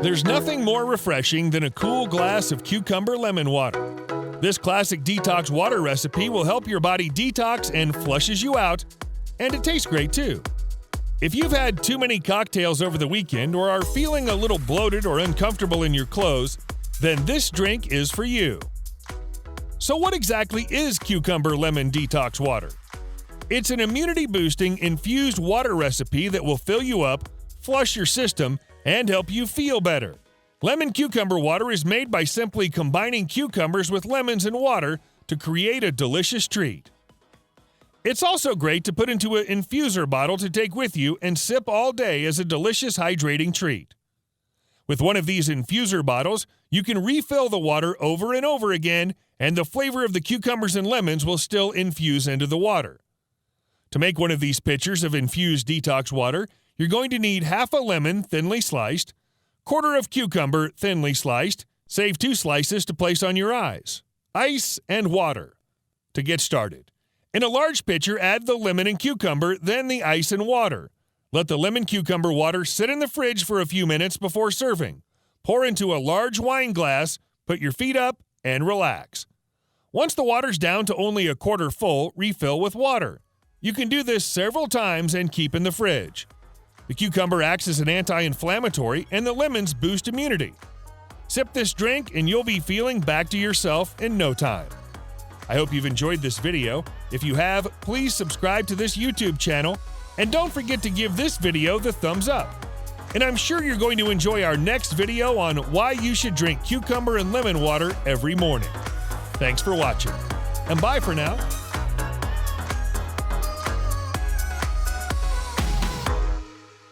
There's nothing more refreshing than a cool glass of cucumber lemon water. This classic detox water recipe will help your body detox and flushes you out, and it tastes great too. If you've had too many cocktails over the weekend or are feeling a little bloated or uncomfortable in your clothes, then this drink is for you. So what exactly is cucumber lemon detox water? It's an immunity-boosting infused water recipe that will fill you up, flush your system, and help you feel better. Lemon cucumber water is made by simply combining cucumbers with lemons and water to create a delicious treat. It's also great to put into an infuser bottle to take with you and sip all day as a delicious hydrating treat. With one of these infuser bottles, you can refill the water over and over again, and the flavor of the cucumbers and lemons will still infuse into the water. To make one of these pitchers of infused detox water, you're going to need half a lemon thinly sliced, quarter of cucumber thinly sliced, save 2 slices to place on your eyes, ice, and water. To get started, in a large pitcher, add the lemon and cucumber, then the ice and water. Let the lemon cucumber water sit in the fridge for a few minutes before serving. Pour into a large wine glass, put your feet up, and relax. Once the water's down to only a quarter full, refill with water. You can do this several times and keep in the fridge. The cucumber acts as an anti-inflammatory, and the lemons boost immunity. Sip this drink and you'll be feeling back to yourself in no time. I hope you've enjoyed this video. If you have, please subscribe to this YouTube channel, and don't forget to give this video the thumbs up. And I'm sure you're going to enjoy our next video on why you should drink cucumber and lemon water every morning. Thanks for watching, and bye for now.